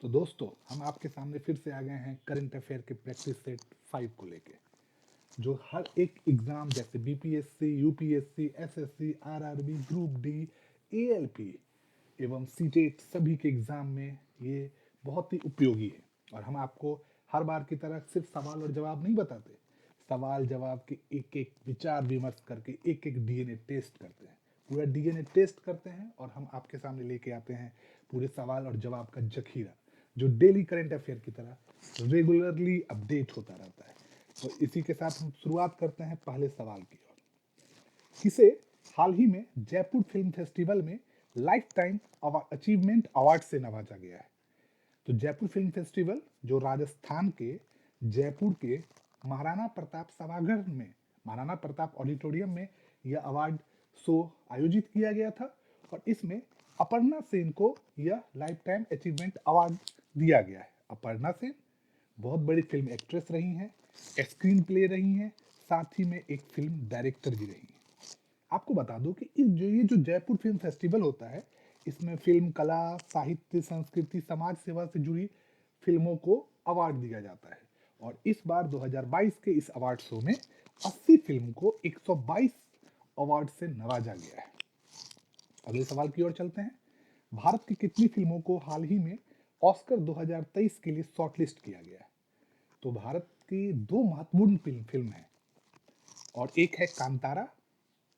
तो दोस्तों, हम आपके सामने फिर से आ गए हैं करंट अफेयर के प्रैक्टिस सेट 5 को लेके, जो हर एक एग्जाम जैसे BPSC, UPSC, SSC, RRB, group D, ALP एवं सीटेट सभी के एग्जाम में ये बहुत ही उपयोगी है। और हम आपको हर बार की तरह सिर्फ सवाल और जवाब नहीं बताते, सवाल जवाब के एक एक विचार विमर्श करके एक एक डीएनए टेस्ट करते हैं। पूरा डीएनए टेस्ट करते हैं और हम आपके सामने लेके आते हैं पूरे सवाल और जवाब का जखीरा, जो डेली करंट अफेयर की तरह रेगुलरली अपडेट होता रहता है। तो इसी के साथ हम शुरुआत करते हैं पहले सवाल की ओर। किसे हाल ही में जयपुर फिल्म फेस्टिवल में लाइफ टाइम अचीवमेंट अवार्ड से नवाजा गया है? तो जयपुर फिल्म फेस्टिवल, जो राजस्थान के जयपुर के महाराणा प्रताप सभागार में, महाराणा प्रताप ऑडिटोरियम में यह अवार्ड शो आयोजित किया गया था। और इसमें अपर्णा सेन को यह लाइफ टाइम अचीवमेंट अवार्ड दिया गया है। अपर्णा सेन बहुत बड़ी फिल्म एक्ट्रेस रही हैं, स्क्रीन प्ले रही हैं, साथ ही में एक फिल्म डायरेक्टर भी रही हैं। आपको बता दूं कि ये जो जयपुर फिल्म फेस्टिवल होता है, इसमें फिल्म कला, साहित्य, संस्कृति, समाज सेवा से जुड़ी फिल्मों को अवार्ड दिया जाता है। और इस बार 2022 के इस अवार्ड शो में 80 फिल्म को 122 अवार्ड से नवाजा गया है। अगले सवाल की ओर चलते हैं। भारत की कितनी फिल्मों को हाल ही में ऑस्कर 2023 के लिए शॉर्टलिस्ट किया गया है? तो भारत की दो महत्वपूर्ण फिल्म है, और एक है कांतारा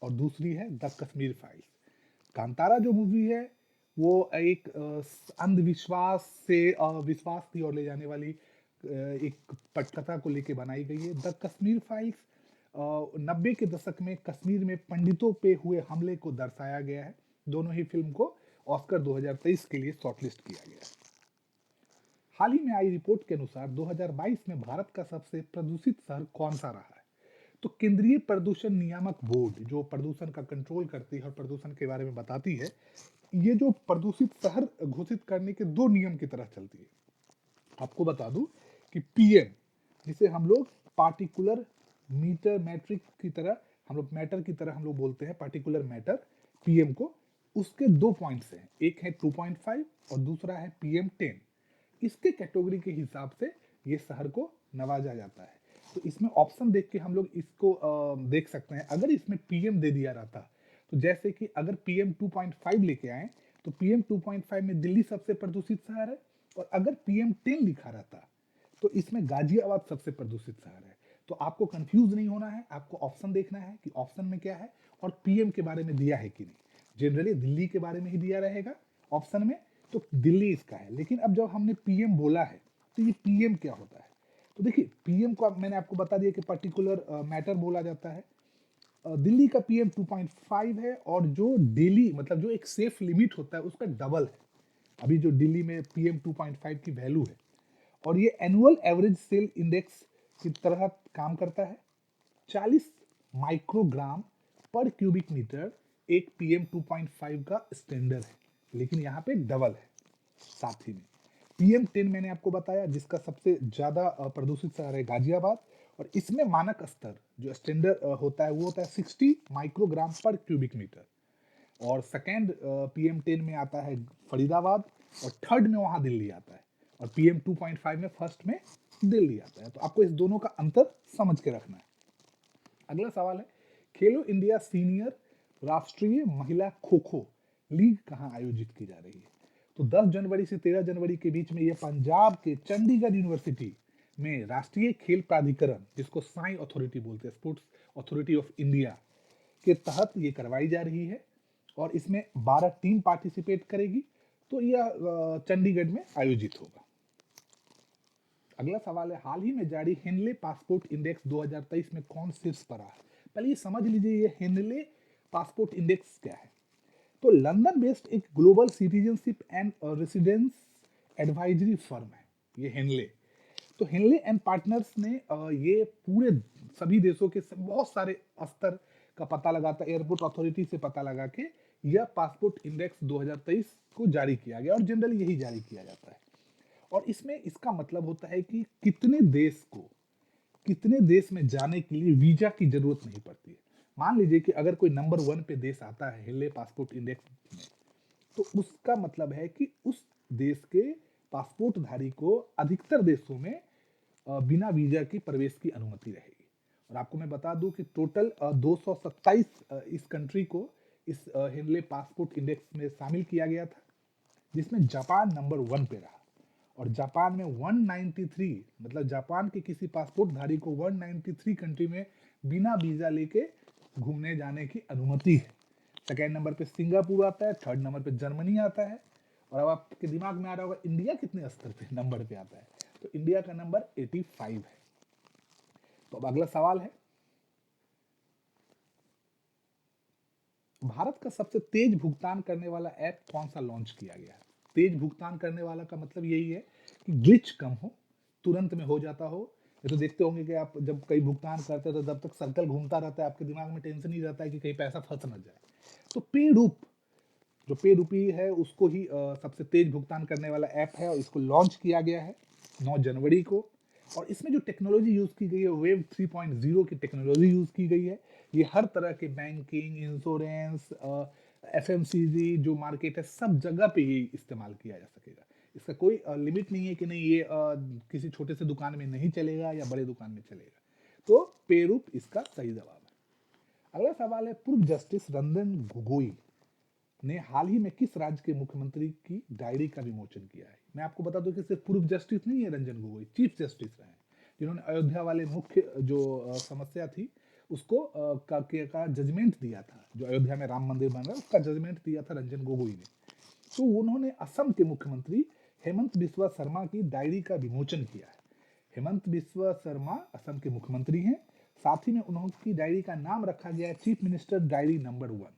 और दूसरी है द कश्मीर फाइल्स। कांतारा जो मूवी है वो एक अंधविश्वास से विश्वास की ओर ले जाने वाली एक पटकथा को लेके बनाई गई है। द कश्मीर फाइल्स 90 के दशक में कश्मीर में पंडितों पे हुए हमले को दर्शाया गया है। दोनों ही फिल्म को ऑस्कर 2023 के लिए शॉर्टलिस्ट किया गया है। हाल ही में आई रिपोर्ट के अनुसार 2022 में भारत का सबसे प्रदूषित शहर कौन सा रहा है? तो केंद्रीय प्रदूषण नियामक बोर्ड, जो प्रदूषण का कंट्रोल करती है और प्रदूषण के बारे में बताती है, ये जो प्रदूषित शहर घोषित करने के दो नियम की तरह चलती है। आपको बता दूं कि पीएम, जिसे हम लोग पार्टिकुलर मीटर मैट्रिक की तरह, हम लोग मैटर की तरह हम लोग बोलते हैं पार्टिकुलर मैटर, पीएम को, उसके दो पॉइंट्स हैं। एक है 2.5 और दूसरा है पीएम 10। इसके कैटेगरी के हिसाब से ये शहर को नवाजा जाता है। तो इसमें ऑप्शन देख के हम लोग इसको देख सकते हैं। अगर इसमें पीएम दे दिया रहता, तो जैसे कि अगर पीएम 2.5 लेके आए, तो पीएम 2.5 में दिल्ली सबसे प्रदूषित शहर है। और अगर पीएम 10 लिखा रहता, तो इसमें गाजियाबाद सबसे प्रदूषित शहर है। तो आपको कंफ्यूज नहीं होना है, आपको ऑप्शन देखना है कि ऑप्शन में क्या है और पीएम के बारे में दिया है कि नहीं। जनरली दिल्ली के बारे में ही दिया रहेगा ऑप्शन में, तो दिल्ली इसका है। लेकिन अब जब हमने पीएम बोला है, तो ये पीएम क्या होता है? तो देखिए, पीएम को मैंने आपको बता दिया कि पर्टिकुलर मैटर बोला जाता है। दिल्ली का पीएम 2.5 है, और जो डेली मतलब जो एक सेफ लिमिट होता है उसका डबल है। अभी जो दिल्ली में पीएम 2.5 की वैल्यू है, और ये एनुअल एवरेज सेल इंडेक्स की तरह काम करता है। 40 माइक्रोग्राम पर क्यूबिक मीटर एक पीएम 2.5 का स्टैंडर्ड है, लेकिन यहाँ पे डबल है। साथ ही में पीएम 10 मैंने आपको बताया, जिसका सबसे ज्यादा प्रदूषित शहर है गाजियाबाद, और इसमें मानक स्तर जो स्टैंडर्ड होता है वो होता है 60 माइक्रोग्राम पर क्यूबिक मीटर। और सेकेंड पीएम 10 में आता है फरीदाबाद, और थर्ड में वहां दिल्ली आता है। और पीएम 2.5 में फर्स्ट में दिल्ली आता है। तो आपको इस दोनों का अंतर समझ के रखना है। अगला सवाल है, खेलो इंडिया सीनियर राष्ट्रीय महिला खो खो लीग कहाँ आयोजित की जा रही है? तो 10 जनवरी से 13 जनवरी के बीच में यह पंजाब के चंडीगढ़ यूनिवर्सिटी में राष्ट्रीय खेल प्राधिकरण, जिसको साई अथॉरिटी बोलते हैं, स्पोर्ट्स अथॉरिटी ऑफ इंडिया, के तहत ये करवाई जा रही है। और इसमें 12 टीम पार्टिसिपेट करेगी। तो यह चंडीगढ़ में आयोजित होगा। अगला सवाल है, हाल ही में जारी हेनले पासपोर्ट इंडेक्स 2023 में कौन शीर्ष पर रहा? पहले ये समझ लीजिए, ये हेनले पासपोर्ट इंडेक्स क्या है। तो लंदन बेस्ड एक global citizenship and residence advisory firm है ये हेनले। तो हेनले एंड पार्टनर्स ने ये पूरे सभी देशों के बहुत सारे स्तर का पता लगाता, एयरपोर्ट अथॉरिटी से पता लगा के यह पासपोर्ट इंडेक्स 2023 को जारी किया गया, और जनरली यही जारी किया जाता है। और इसमें इसका मतलब होता है कि कितने देश में जाने के लिए वीजा की जरूरत नहीं पड़ती है। मान लीजिए कि अगर कोई नंबर 1 पे देश आता है हेले पासपोर्ट इंडेक्स में, तो उसका मतलब है कि उस देश के पासपोर्टधारी को अधिकतर देशों में बिना वीजा की प्रवेश की अनुमति रहेगी। और आपको मैं बता दूं कि टोटल 227 इस कंट्री को इस हेनले पासपोर्ट इंडेक्स में शामिल किया गया था, जिसमें जापान नंबर 1 पे रहा। और जापान में 193, मतलब जापान के किसी पासपोर्टधारी को 193 कंट्री में बिना वीजा लेके घूमने जाने की अनुमति है। सेकेंड नंबर पे सिंगापुर आता है, थर्ड नंबर पे जर्मनी आता है। और अब आपके दिमाग में आ रहा होगा इंडिया कितने स्तर पे नंबर पे आता है, तो इंडिया का नंबर 85 है। तो अब अगला सवाल है, भारत का सबसे तेज भुगतान करने वाला ऐप कौन सा लॉन्च किया गया है? तेज भुगतान करने वाला का मतलब यही है कि ग्लिच कम हो, तुरंत में हो जाता हो। ये तो देखते होंगे कि आप जब कहीं भुगतान करते हो तो जब तक सर्कल घूमता रहता है आपके दिमाग में टेंशन ही रहता है कि कहीं पैसा फंस ना जाए। तो पेरूप, जो पेरूपी है उसको ही सबसे तेज भुगतान करने वाला ऐप है और इसको लॉन्च किया गया है 9 जनवरी को। और इसमें जो टेक्नोलॉजी यूज़ की गई है वेब 3.0 की टेक्नोलॉजी यूज़ की गई है। ये हर तरह के बैंकिंग, इंश्योरेंस, एफएमसीजी जो मार्केट है सब जगह पे ये इस्तेमाल किया जा सकेगा। इसका कोई लिमिट नहीं है कि नहीं ये किसी छोटे से दुकान में नहीं चलेगा या बड़े दुकान में चलेगा। तो पेरूप इसका सही जवाब है। अगला सवाल है, पूर्व जस्टिस रंजन गोगोई ने हाल ही में किस राज्य के मुख्यमंत्री की डायरी का विमोचन किया है? मैं आपको बता दूं कि सिर्फ पूर्व जस्टिस नहीं है रंजन गोगोई, चीफ जस्टिस रहे हैं, जिन्होंने अयोध्या वाले मुख्य जो समस्या थी उसको का जजमेंट दिया था। जो अयोध्या में राम मंदिर बन रहा है उसका जजमेंट दिया था रंजन गोगोई ने। तो उन्होंने असम के मुख्यमंत्री हेमंत बिस्वा शर्मा की डायरी का विमोचन किया है। हेमंत बिस्वा शर्मा असम के मुख्यमंत्री हैं। साथ ही में उनकी डायरी का नाम रखा गया है चीफ मिनिस्टर डायरी नंबर 1।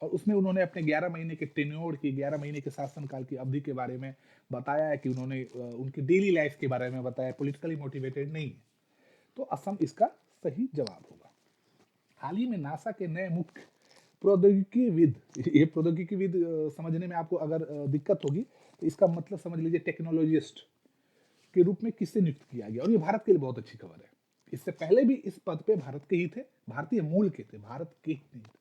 और उसमें उन्होंने अपने 11 महीने के टेन्योर की, 11 महीने के शासनकाल की अवधि के बारे में बताया है कि उन्होंने उनकी डेली लाइफ के बारे में बताया, पॉलिटिकली मोटिवेटेड नहीं है। तो असम इसका सही जवाब होगा। हाल ही में नासा के नए मुख्य प्रौद्योगिकीविद, ये प्रौद्योगिकीविद समझने में आपको अगर दिक्कत होगी तो इसका मतलब समझ लीजिए टेक्नोलॉजिस्ट के रूप में किससे नियुक्त किया गया। और ये भारत के लिए बहुत अच्छी खबर है। इससे पहले भी इस पद पे भारत के ही थे, भारतीय मूल के थे, भारत के ही नहीं थे।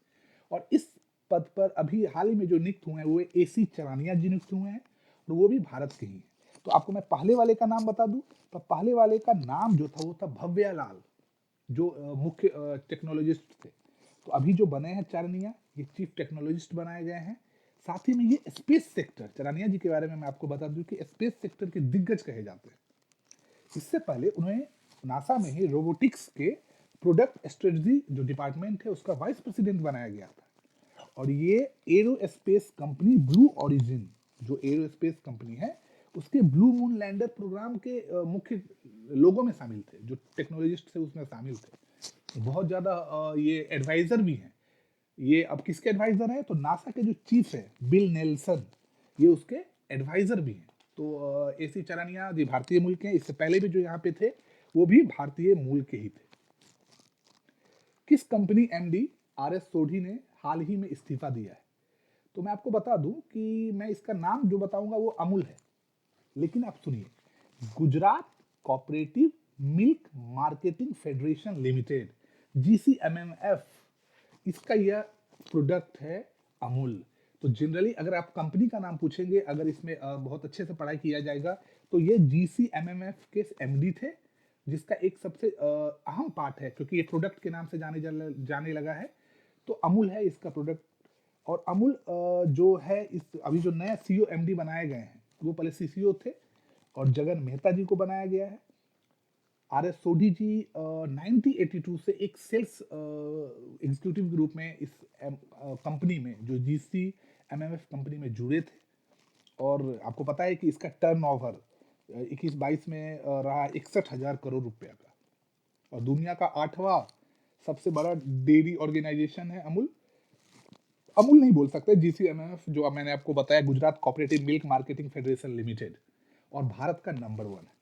और इस पद पर अभी हाल ही में जो नियुक्त हुए हैं वो AC चरानिया जी नियुक्त हुए हैं और वो भी भारत के ही हैं। तो आपको मैं पहले वाले का नाम बता दूं, तो पहले वाले का नाम जो था वो था भव्या लाल, जो मुख्य टेक्नोलॉजिस्ट थे। तो अभी जो बने हैं चरानिया, ये चीफ टेक्नोलॉजिस्ट बनाए गए हैं। साथ ही में ये स्पेस सेक्टर, चरानिया जी के बारे में मैं आपको बता दूं कि स्पेस सेक्टर के दिग्गज कहे जाते हैं। इससे पहले उन्हें नासा में ही रोबोटिक्स के प्रोडक्ट स्ट्रेटजी जो डिपार्टमेंट है उसका वाइस प्रेसिडेंट बनाया गया था। और ये एरोस्पेस कंपनी ब्लू ओरिजिन, जो एरोस्पेस कंपनी है उसके ब्लू मून लैंडर प्रोग्राम के मुख्य लोगों में शामिल थे, जो टेक्नोलॉजिस्ट थे उसमें शामिल थे। बहुत ज़्यादा ये एडवाइज़र भी हैं। ये अब किसके एडवाइज़र हैं, तो नासा के जो चीफ है बिल नेल्सन, ये उसके एडवाइज़र भी हैं। तो AC चरानिया जी भारतीय मूल के हैं। इससे पहले भी जो यहाँ पे थे वो भी भारतीय मूल के ही थे। किस कंपनी MD RS सोढी ने हाल ही में इस्तीफा दिया है? तो मैं आपको बता दूं कि मैं इसका नाम जो बताऊंगा वो अमूल है, लेकिन आप सुनिए, Gujarat cooperative milk marketing federation limited, GCMMF, इसका यह प्रोडक्ट है अमूल। तो जनरली अगर आप कंपनी का नाम पूछेंगे, अगर इसमें बहुत अच्छे से पढ़ाई किया जाएगा तो ये GCMMF के MD थे, जिसका एक सबसे अहम पार्ट है क्योंकि ये प्रोडक्ट के नाम से जाने लगा है। तो अमूल है इसका प्रोडक्ट। और अमूल जो है इस अभी जो नया CEO MD बनाए गए हैं वो पहले CCO थे और जगन मेहता जी को बनाया गया है। RS सोढी जी 1982 से एक सेल्स एग्जीक्यूटिव के रूप में इस कंपनी में जो GCMMF कंपनी में जुड़े थे। और आपको पता है कि इसका टर्नओवर 21-22 में रहा 61,000 करोड़ रुपया का। और दुनिया का 8वां सबसे बड़ा डेयरी ऑर्गेनाइजेशन है अमूल। अमूल नहीं बोल सकते, GCMMF जो अब मैंने आपको बताया, Gujarat cooperative milk marketing federation limited, और भारत का नंबर 1 है।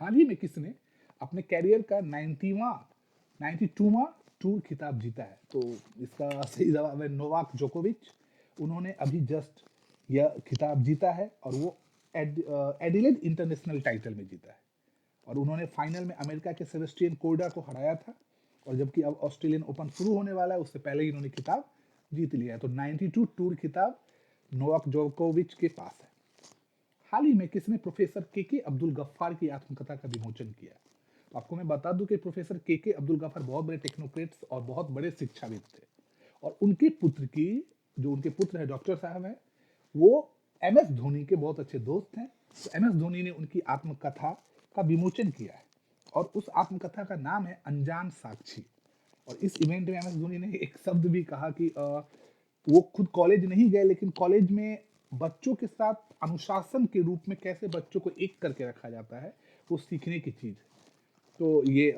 हाल ही में किसने अपने कैरियर का 92वां टूर खिताब जीता है? तो इसका सही जवाब है नोवाक जोकोविच। उन्होंने अभी जस्ट यह खिताब जीता है और वो एडिलेड इंटरनेशनल टाइटल में जीता है। और उन्होंने फाइनल में अमेरिका के सेबेस्टियन कोर्डा को हराया था। और जबकि अब ऑस्ट्रेलियन ओपन शुरू होने वाला है उससे पहले ही इन्होंने खिताब जीत लिया है। तो 92 टूर खिताब नोवाक जोकोविच के पास है। हाल ही में किसने प्रोफेसर के अब्दुल गफ्फार की आत्मकथा का विमोचन किया? तो आपको मैं बता दूं कि प्रोफेसर के अब्दुल गफ्फार बहुत बड़े टेक्नोक्रेट्स और बहुत बड़े शिक्षाविद थे, और उनके पुत्र की, जो उनके पुत्र है डॉक्टर साहब हैं, वो एम एस धोनी के बहुत अच्छे दोस्त हैं। तो एम एस धोनी ने उनकी आत्मकथा का विमोचन किया है, और उस आत्मकथा का नाम है अनजान साक्षी। और इस इवेंट में एम एस धोनी ने एक शब्द भी कहा कि वो खुद कॉलेज नहीं गए, लेकिन कॉलेज में बच्चों के साथ अनुशासन के रूप में कैसे बच्चों को एक करके रखा जाता है, वो सीखने की चीज़ है। तो ये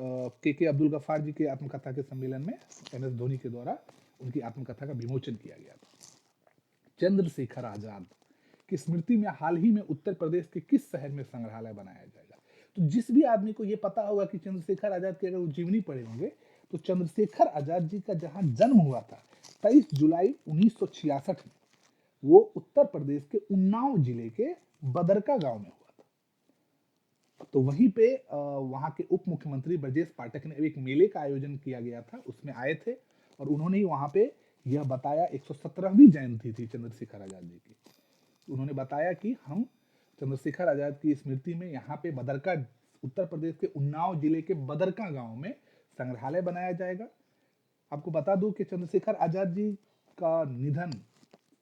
के अब्दुल गफ्फार जी के आत्मकथा के सम्मेलन में एम एस धोनी के द्वारा उनकी आत्मकथा का विमोचन किया गया था। चंद्रशेखर आजाद की स्मृति में हाल ही में उत्तर प्रदेश के किस शहर में संग्रहालय बनाया जाएगा? तो जिस भी आदमी को ये पता होगा कि चंद्रशेखर आजाद की अगर वो जीवनी पढ़े होंगे, तो चंद्रशेखर आजाद जी का जहां जन्म हुआ था 23 जुलाई 1966 में, वो उत्तर प्रदेश के उन्नाव जिले के बदरका गांव में हुआ था। तो वहीं पे वहां के उप मुख्यमंत्री ब्रजेश पाठक ने एक मेले का आयोजन किया गया था, उसमें आए थे, और उन्होंने ही वहां पे यह बताया, 117वीं जयंती थी चंद्रशेखर आजाद जी की। उन्होंने बताया कि हम चंद्रशेखर आजाद की स्मृति में यहाँ पे बदरका, उत्तर प्रदेश के उन्नाव जिले के बदरका गांव में संग्रहालय बनाया जाएगा। आपको बता दूं कि चंद्रशेखर आजाद जी का निधन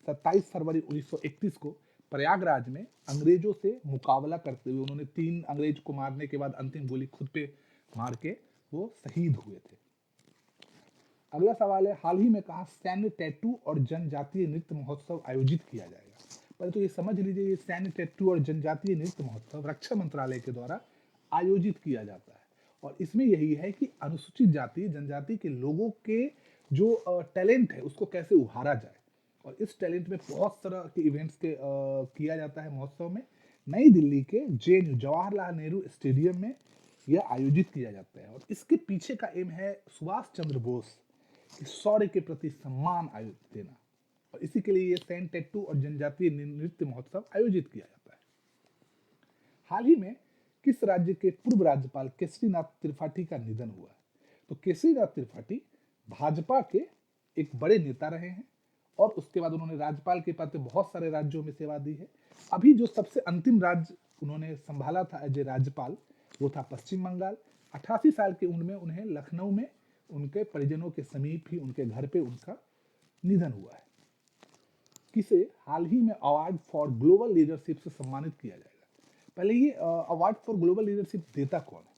27 फरवरी 1931 को प्रयागराज में अंग्रेजों से मुकाबला करते हुए, उन्होंने 3 अंग्रेज को मारने के बाद अंतिम गोली खुद पे मार के वो शहीद हुए थे। अगला सवाल है, हाल ही में कहा सैन्य टैटू और जनजातीय नृत्य महोत्सव आयोजित किया जाएगा? पहले तो ये समझ लीजिए, ये सैन्य टैटू और जनजातीय नृत्य महोत्सव रक्षा मंत्रालय के द्वारा आयोजित किया जाता है, और इसमें यही है कि अनुसूचित जाति जनजाति के लोगों के जो टैलेंट है उसको कैसे उभारा जाए, और इस टैलेंट में बहुत तरह के इवेंट्स किया जाता है महोत्सव में। नई दिल्ली के जेएनयू जवाहरलाल नेहरू स्टेडियम में यह आयोजित किया जाता है, और इसके पीछे का एम है सुभाष चंद्र बोस कि शौर्य के प्रति सम्मान आयोजित देना, और इसी के लिए ये सैन्य टैटू और जनजातीय नृत्य महोत्सव आयोजित किया जाता है। हाल ही में किस राज्य के पूर्व राज्यपाल केसरीनाथ त्रिपाठी का निधन हुआ है? तो केसरीनाथ त्रिपाठी भाजपा के एक बड़े नेता रहे हैं, और उसके बाद उन्होंने राज्यपाल के पद पे बहुत सारे राज्यों में सेवा दी है। अभी जो सबसे अंतिम राज्य उन्होंने संभाला था एज ए राज्यपाल, वो था पश्चिम बंगाल। 88 साल की उम्र में उन्हें लखनऊ में उनके परिजनों के समीप ही उनके घर पे उनका निधन हुआ है। किसे हाल ही में अवार्ड फॉर ग्लोबल लीडरशिप से सम्मानित किया जाएगा? पहले ये अवार्ड फॉर ग्लोबल लीडरशिप देता कौन है?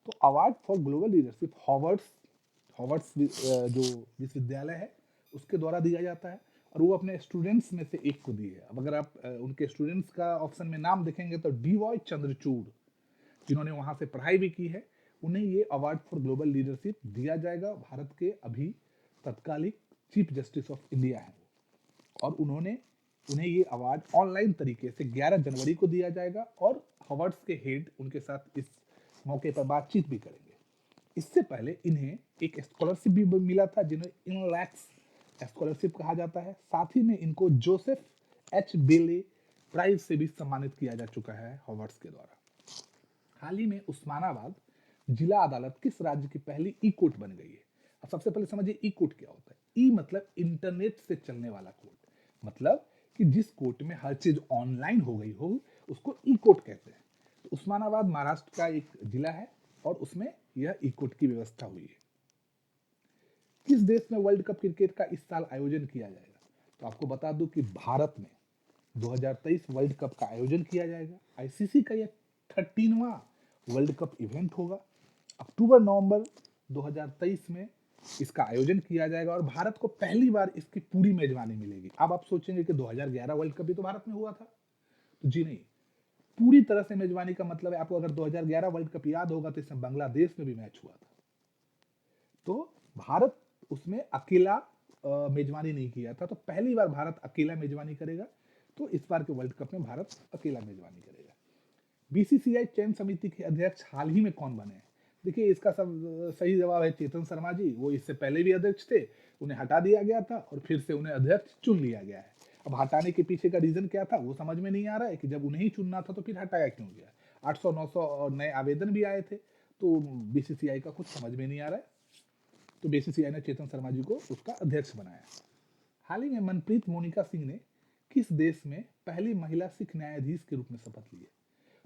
तो award for global leadership Howards जो विश्वविद्यालय है उसके द्वारा दिया जाता है, और वो अपने स्टूडेंट्स में से एक को दी है। अब अगर आप उनके स्टूडेंट्स का ऑप्शन में नाम देखेंगे तो डीवाई चंद्रचूड़, जिन्होंने वहां से पढ़ाई भी की है, उन्हें ये अवार्ड फॉर ग्लोबल लीडरशिप दिया जाएगा। भारत के अभी तत्कालिक चीफ जस्टिस ऑफ इंडिया हैं, और उन्हें ये अवार्ड ऑनलाइन तरीके से 11 जनवरी को दिया जाएगा, और हॉवर्ड्स के हेड उनके साथ इस मौके पर बातचीत भी करेंगे। इससे पहले इन्हें एक स्कॉलरशिप भी मिला था, जिन्हें इनलैक्स स्कॉलरशिप कहा जाता है। साथ ही में इनको जोसेफ एच बेले प्राइज से भी सम्मानित किया जा चुका है हॉवर्ड्स के द्वारा। हाल ही में उस्मानाबाद जिला अदालत किस राज्य की पहली ई कोर्ट बन गई है? अब सबसे पहले समझिए ई कोर्ट क्या होता है। ई मतलब इंटरनेट से चलने वाला कोर्ट, मतलब कि जिस कोर्ट में हर चीज ऑनलाइन हो गई हो उसको ई कोर्ट कहते हैं। तो उस्मानाबाद महाराष्ट्र का एक जिला है, और उसमें यह ई कोर्ट की व्यवस्था हुई है। किस देश में वर्ल्ड कप क्रिकेट का इस साल आयोजन किया जाएगा? तो आपको बता दूं कि भारत में 2023 वर्ल्ड कप का आयोजन किया जाएगा। आईसीसी का यह 13वां वर्ल्ड कप इवेंट होगा। अक्टूबर-नवंबर 2023 में इसका आयोजन किया जाएगा, और भारत को पहली बार इसकी पूरी मेजबानी मिलेगी। अब आप सोचेंगे कि 2011 वर्ल्ड कप भी तो भारत में हुआ था, तो जी नहीं, पूरी तरह से मेजबानी का मतलब है, आपको अगर 2011 वर्ल्ड कप याद होगा तो इसमें बांग्लादेश में भी मैच हुआ था। तो भारत उसमें अकेला मेजबानी नहीं किया था, तो पहली बार भारत अकेला मेजबानी करेगा। तो इस बार के वर्ल्ड कप में भारत अकेला मेजबानी करेगा। बीसीसीआई चयन समिति के अध्यक्ष हाल ही में कौन बने हैं? देखिए, इसका सब सही जवाब है चेतन शर्मा जी। वो इससे पहले भी अध्यक्ष थे, उन्हें हटा दिया गया था, और फिर से उन्हें अध्यक्ष चुन लिया गया है। अब हटाने के पीछे का रीजन क्या था वो समझ में नहीं आ रहा है, कि जब उन्हें ही चुनना था तो फिर हटाया क्यों गया। 800-900 नए आवेदन भी आए थे, तो बीसीसीआई का कुछ समझ में नहीं आ रहा है। तो बीसीसीआई ने चेतन शर्मा जी को उसका अध्यक्ष बनाया। हाल ही में मनप्रीत मोनिका सिंह ने किस देश में पहली महिला सिख न्यायाधीश के रूप में शपथ ली है?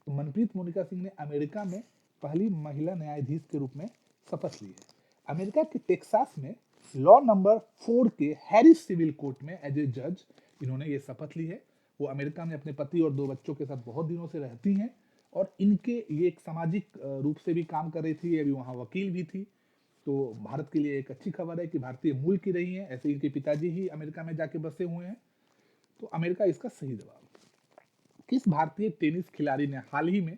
तो मनप्रीत मोनिका सिंह ने अमेरिका में पहली महिला न्यायाधीश के रूप में शपथ ली है। अमेरिका के टेक्सास में लॉ नंबर 4 के हैरिस सिविल कोर्ट में एज ए जज इन्होंने ये शपथ ली है। वो अमेरिका में अपने पति और 2 बच्चों के साथ बहुत दिनों से रहती हैं और इनके ये एक सामाजिक रूप से भी काम कर रही थी, अभी वहाँ वकील भी थी। तो भारत के लिए एक अच्छी खबर है कि भारतीय मूल की रही हैं, ऐसे इनके पिताजी ही अमेरिका में जाके बसे हुए हैं। तो अमेरिका इसका सही जवाब। किस भारतीय टेनिस खिलाड़ी ने हाल ही में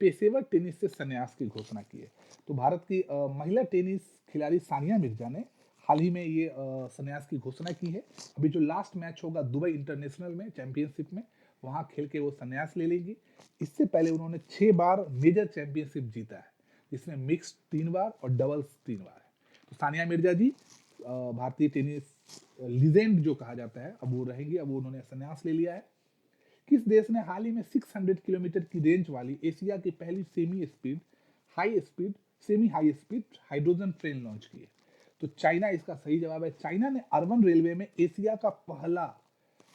पेशेवर टेनिस से संन्यास की घोषणा की है? तो भारत की महिला टेनिस खिलाड़ी सानिया मिर्जा ने हाल ही में ये संन्यास की घोषणा की है। अभी जो लास्ट मैच होगा दुबई इंटरनेशनल में चैंपियनशिप में, वहां खेल के वो संन्यास ले लेंगी। इससे पहले उन्होंने 6 बार मेजर चैंपियनशिप जीता है, जिसमें मिक्स्ड 3 बार और डबल्स 3 बार है। तो सानिया मिर्जा जी भारतीय टेनिस लीजेंड जो कहा जाता है, अब वो रहेंगी, अब उन्होंने संन्यास ले लिया है। किस देश ने हाल ही में 600 किलोमीटर की रेंज वाली एशिया की पहली semi high speed hydrogen train launch की है? तो चाइना इसका सही जवाब है। चाइना ने अर्बन रेलवे में एशिया का पहला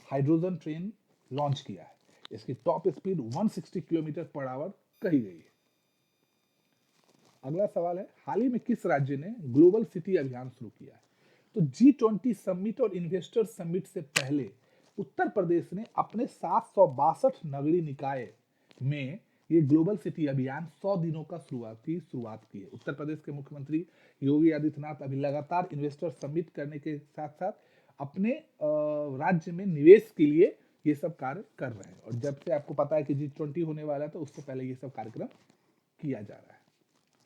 हाइड्रोजन ट्रेन लॉन्च किया है। इसकी top speed 160 kilometre per hour कही गई है। अगला सवाल है, हाल ही में किस राज्य ने ग्लोबल सिटी अभियान शुरू किया है? तो G20 समिट और इन्वेस्टर समिट से पहले उत्तर प्रदेश ने अपने 762 नगरीय निकाय में ये ग्लोबल सिटी अभियान 100 दिनों का शुरुआत की है। उत्तर प्रदेश के मुख्यमंत्री योगी आदित्यनाथ अभी लगातार इन्वेस्टर समिट करने के साथ साथ अपने राज्य में निवेश के लिए ये सब कार्य कर रहे हैं। और जब से आपको पता है कि G20 होने वाला है, तो उससे पहले ये सब कार्यक्रम किया जा रहा है।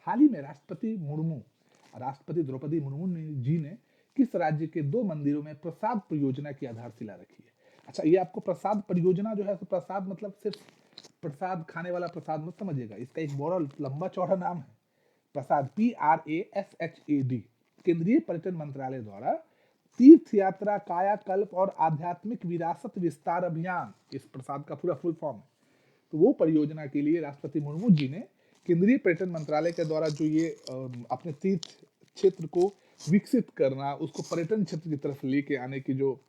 हाल ही में राष्ट्रपति द्रौपदी मुर्मू जी ने किस राज्य के 2 मंदिरों में प्रसाद परियोजना की आधारशिला रखी है? अच्छा, ये आपको प्रसाद परियोजना जो है, तो प्रसाद मतलब सिर्फ प्रसाद खाने वाला प्रसाद मत समझिएगा, इसका एक बड़ा लंबा चौड़ा नाम है। प्रसाद PRASHAD केंद्रीय पर्यटन मंत्रालय द्वारा तीर्थ यात्रा, कायाकल्प और आध्यात्मिक विरासत विस्तार अभियान, इस प्रसाद का पूरा फुल फॉर्म है। तो वो परियोजना के लिए राष्ट्रपति मुर्मू जी ने केंद्रीय पर्यटन मंत्रालय के द्वारा जो ये अपने तीर्थ क्षेत्र को विकसित करना, उसको पर्यटन क्षेत्र की तरफ लेके आने की जो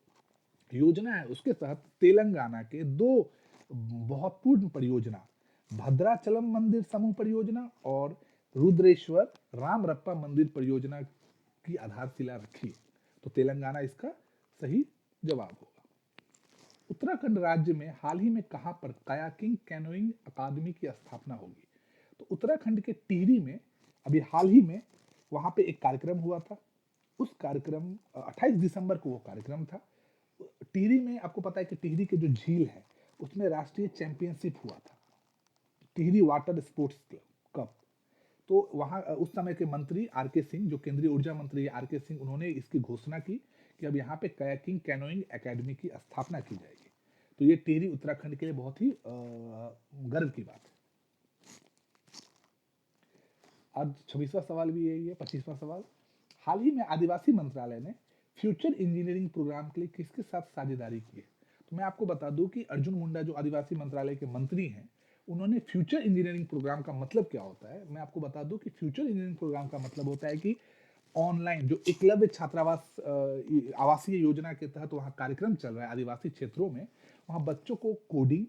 योजना है, उसके तहत तेलंगाना के 2 बहुत पूर्ण परियोजना, भद्राचलम मंदिर समूह परियोजना और रुद्रेश्वर रामरप्पा मंदिर परियोजना की आधारशिला रखी है। तो तेलंगाना इसका सही जवाब होगा। उत्तराखंड राज्य में हाल ही में कहां पर कायाकिंग कैनोइंग अकादमी की स्थापना होगी? तो उत्तराखंड के टिहरी में अभी हाल ही में वहां पे एक कार्यक्रम हुआ था। उस कार्यक्रम 28 दिसंबर को वो कार्यक्रम था। टिहरी में आपको पता है कि टिहरी के जो झील है, उसमें राष्ट्रीय चैंपियनशिप हुआ था, टिहरी वाटर स्पोर्ट्स कप। तो वहाँ उस समय के मंत्री आर.के. सिंह, जो केंद्रीय ऊर्जा मंत्री आर.के. सिंह, उन्होंने इसकी घोषणा की कि अब यहाँ पे कायाकिंग कैनोइंग एकेडमी की स्थापना की जाएगी। तो ये टिहरी उत्तराखंड के लिए बहुत ही गर्व की बात है। आज 26वां सवाल भी यही है, 25वां सवाल। हाल ही में आदिवासी मंत्रालय ने फ्यूचर इंजीनियरिंग प्रोग्राम के लिए किसके साथ साझेदारी की है? तो मैं आपको बता दूं कि अर्जुन मुंडा जो आदिवासी मंत्रालय के मंत्री हैं, उन्होंने फ्यूचर इंजीनियरिंग प्रोग्राम का मतलब क्या होता है, मैं आपको बता दूं कि फ्यूचर इंजीनियरिंग प्रोग्राम का मतलब होता है कि ऑनलाइन जो एकलव्य छात्रावास आवासीय योजना के तहत वहाँ कार्यक्रम चल रहा है आदिवासी क्षेत्रों में, वहाँ बच्चों को coding,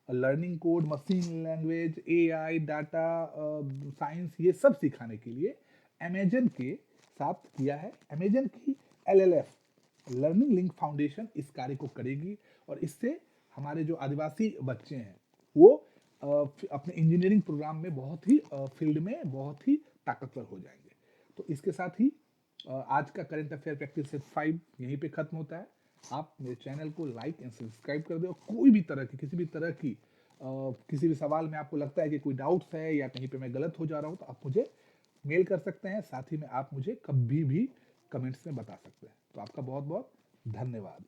learning code, machine language, AI, data science, ये सब सिखाने के लिए अमेजन के साथ किया है। अमेजन की LLF लर्निंग लिंक फाउंडेशन इस कार्य को करेगी और इससे हमारे जो आदिवासी बच्चे हैं वो अपने इंजीनियरिंग प्रोग्राम में बहुत ही फील्ड में बहुत ही ताकतवर हो जाएंगे। तो इसके साथ ही आज का करंट अफेयर प्रैक्टिस सेट 5 यहीं पे खत्म होता है। आप मेरे चैनल को लाइक एंड सब्सक्राइब कर दो। कोई भी तरह की किसी भी तरह की किसी भी सवाल में आपको लगता है कि कोई डाउट्स है या कहीं पे मैं गलत हो जा रहा हूँ, तो आप मुझे मेल कर सकते हैं। साथ ही में आप मुझे कभी भी कमेंट्स में बता सकते हैं। तो आपका बहुत बहुत धन्यवाद।